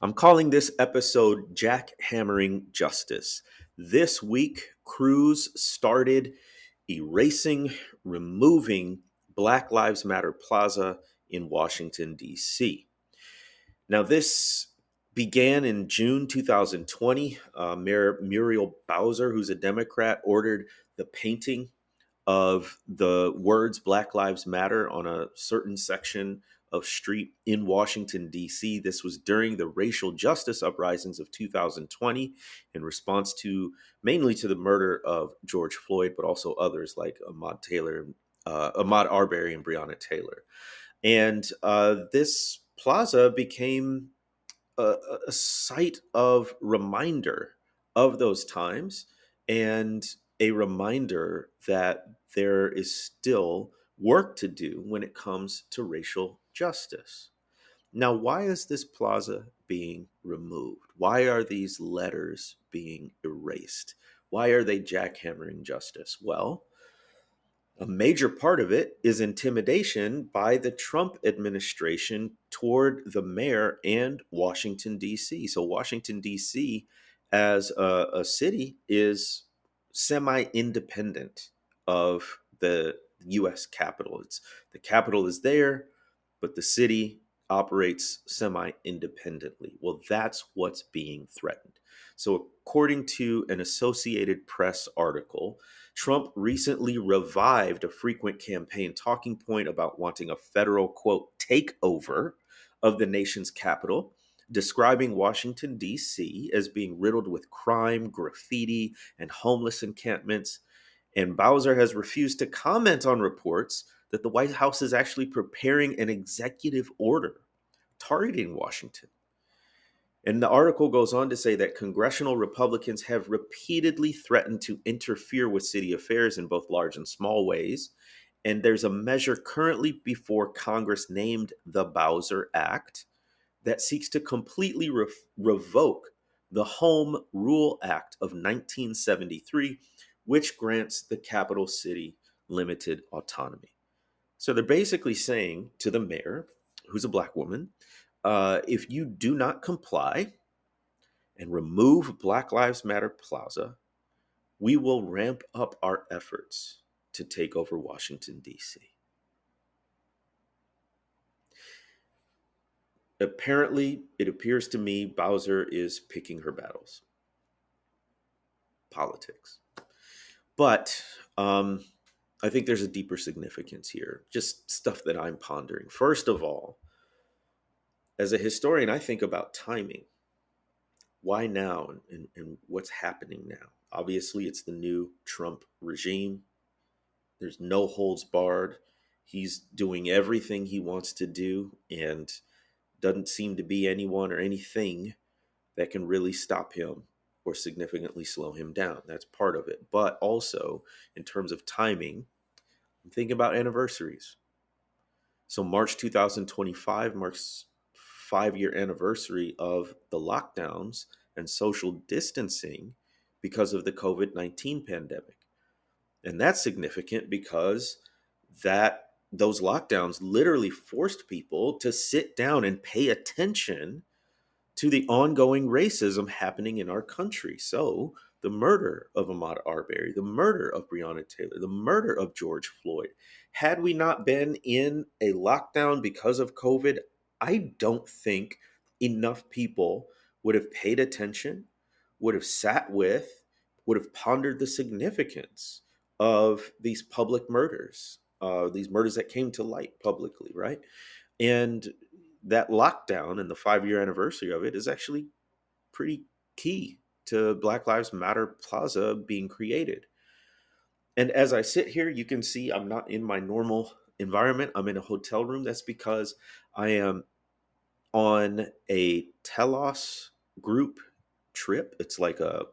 I'm calling this episode Jackhammering Justice. This week, crews started erasing, removing Black Lives Matter Plaza in Washington, D.C. Now, this began in June 2020. Mayor Muriel Bowser, who's a Democrat, ordered the painting of the words Black Lives Matter on a certain section of street in Washington, D.C. This was during the racial justice uprisings of 2020 in response to mainly to the murder of George Floyd, but also others like Ahmaud Arbery and Breonna Taylor. And this plaza became a, a site of reminder of those times and a reminder that there is still work to do when it comes to racial justice. Now, why is this plaza being removed? Why are these letters being erased? Why are they jackhammering justice? Well, a major part of it is intimidation by the Trump administration toward the mayor and Washington, D.C. So, Washington, D.C., as a city, is semi independent of the U.S. Capitol. The capital is there, but the city operates semi independently. Well, that's what's being threatened. So, according to an Associated Press article, Trump recently revived a frequent campaign talking point about wanting a federal, quote, takeover of the nation's capital, describing Washington, D.C. as being riddled with crime, graffiti, and homeless encampments. And Bowser has refused to comment on reports that the White House is actually preparing an executive order targeting Washington. And the article goes on to say that congressional Republicans have repeatedly threatened to interfere with city affairs in both large and small ways. And there's a measure currently before Congress named the Bowser Act that seeks to completely revoke the Home Rule Act of 1973, which grants the capital city limited autonomy. So they're basically saying to the mayor, who's a black woman, if you do not comply and remove Black Lives Matter Plaza, we will ramp up our efforts to take over Washington, D.C. Apparently, it appears to me Bowser is picking her battles. Politics. But I think there's a deeper significance here, just stuff that I'm pondering. First of all, as a historian, I think about timing. Why now and what's happening now? Obviously, it's the new Trump regime. There's no holds barred. He's doing everything he wants to do, and doesn't seem to be anyone or anything that can really stop him or significantly slow him down. That's part of it. But also, in terms of timing, I'm thinking about anniversaries. So March 2025 marks 5-year anniversary of the lockdowns and social distancing because of the COVID-19 pandemic. And that's significant because that those lockdowns literally forced people to sit down and pay attention to the ongoing racism happening in our country. So, the murder of Ahmaud Arbery, the murder of Breonna Taylor, the murder of George Floyd. Had we not been in a lockdown because of COVID, I don't think enough people would have paid attention, would have sat with, would have pondered the significance of these public murders, these murders that came to light publicly, right? And that lockdown and the 5-year anniversary of it is actually pretty key to Black Lives Matter Plaza being created. And as I sit here, you can see I'm not in my normal environment. I'm in a hotel room. That's because I am on a Telos group trip. It's like a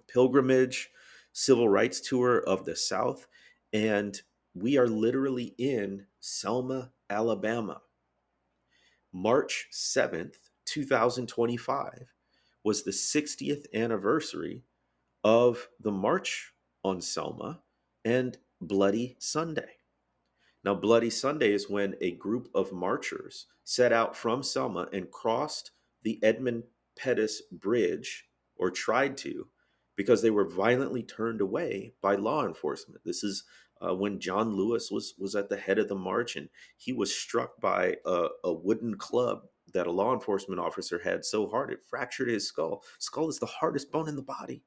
pilgrimage civil rights tour of the South. And we are literally in Selma, Alabama. March 7th, 2025 was the 60th anniversary of the March on Selma and Bloody Sunday. Now, Bloody Sunday is when a group of marchers set out from Selma and crossed the Edmund Pettus Bridge, or tried to, because they were violently turned away by law enforcement. This is when John Lewis was at the head of the march, and he was struck by a wooden club that a law enforcement officer had so hard it fractured his skull. Skull is the hardest bone in the body.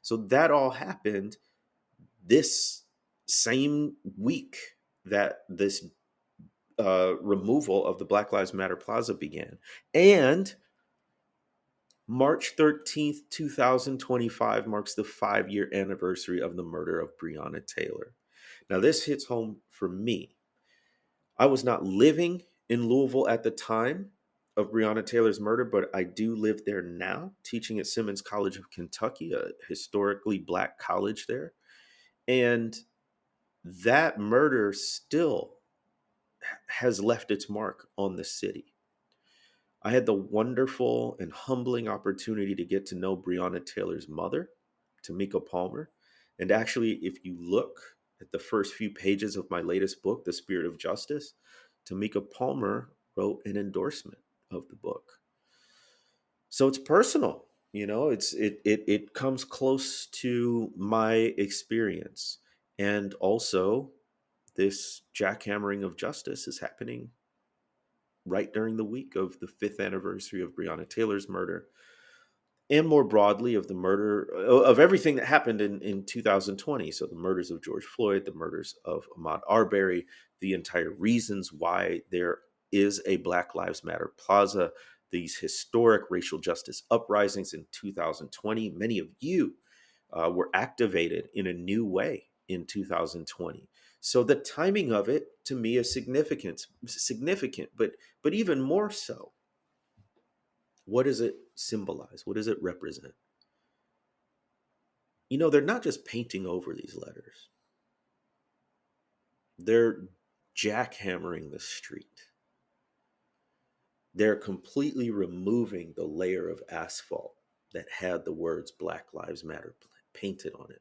So that all happened this same week that this removal of the Black Lives Matter Plaza began. And March 13th, 2025 marks the 5-year anniversary of the murder of Breonna Taylor. Now, this hits home for me. I was not living in Louisville at the time of Breonna Taylor's murder, but I do live there now, teaching at Simmons College of Kentucky, a historically Black college there. And that murder still has left its mark on the city. I had the wonderful and humbling opportunity to get to know Breonna Taylor's mother, Tamika Palmer. And actually, if you look at the first few pages of my latest book, The Spirit of Justice, Tamika Palmer wrote an endorsement of the book. So it's personal, it comes close to my experience. And also, this jackhammering of justice is happening right during the week of the 5th anniversary of Breonna Taylor's murder, and more broadly of the murder of everything that happened in 2020. So the murders of George Floyd, the murders of Ahmaud Arbery, the entire reasons why there is a Black Lives Matter Plaza, these historic racial justice uprisings in 2020. Many of you were activated in a new way in 2020. So the timing of it to me is significant, but even more so, what does it symbolize? What does it represent? They're not just painting over these letters. They're jackhammering the street. They're completely removing the layer of asphalt that had the words Black Lives Matter painted on it.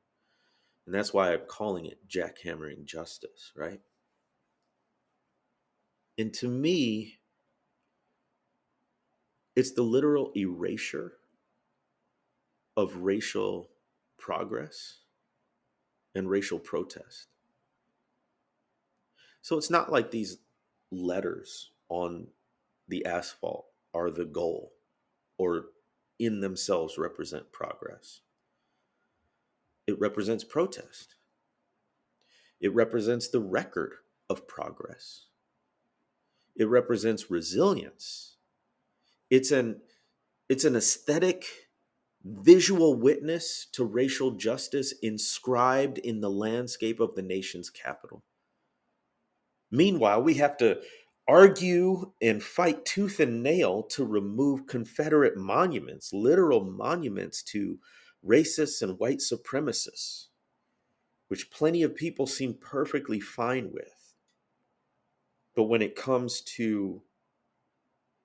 And that's why I'm calling it jackhammering justice, right? And to me, it's the literal erasure of racial progress and racial protest. So it's not like these letters on the asphalt are the goal or in themselves represent progress. It represents protest. It represents the record of progress. It represents resilience. It's an aesthetic visual witness to racial justice inscribed in the landscape of the nation's capital. Meanwhile, we have to argue and fight tooth and nail to remove Confederate monuments, literal monuments to racists and white supremacists, which plenty of people seem perfectly fine with. But when it comes to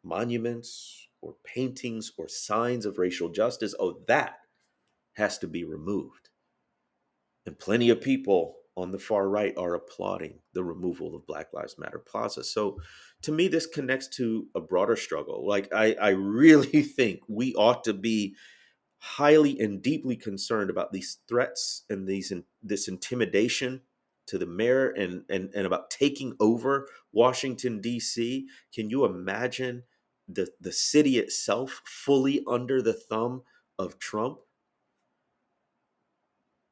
monuments or paintings or signs of racial justice, that has to be removed. And plenty of people on the far right are applauding the removal of Black Lives Matter Plaza. So to me, this connects to a broader struggle. Like, I really think we ought to be highly and deeply concerned about these threats and this intimidation to the mayor and about taking over Washington, D.C. Can you imagine the city itself fully under the thumb of Trump?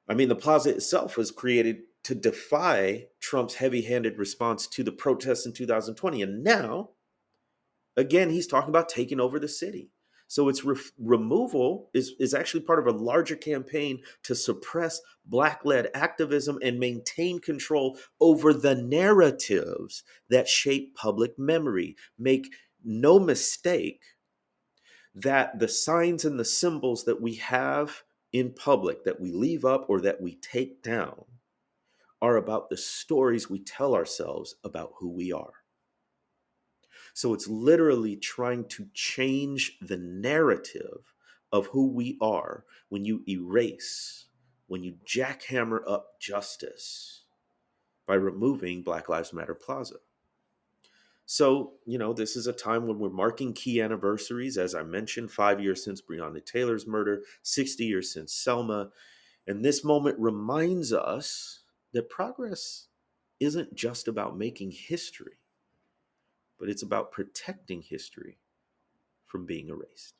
I mean, the plaza itself was created to defy Trump's heavy-handed response to the protests in 2020. And now, again, he's talking about taking over the city. So its removal is actually part of a larger campaign to suppress Black-led activism and maintain control over the narratives that shape public memory. Make no mistake that the signs and the symbols that we have in public, that we leave up or that we take down, are about the stories we tell ourselves about who we are. So it's literally trying to change the narrative of who we are when you erase, when you jackhammer up justice by removing Black Lives Matter Plaza. So, this is a time when we're marking key anniversaries. As I mentioned, 5 years since Breonna Taylor's murder, 60 years since Selma. And this moment reminds us that progress isn't just about making history, but it's about protecting history from being erased.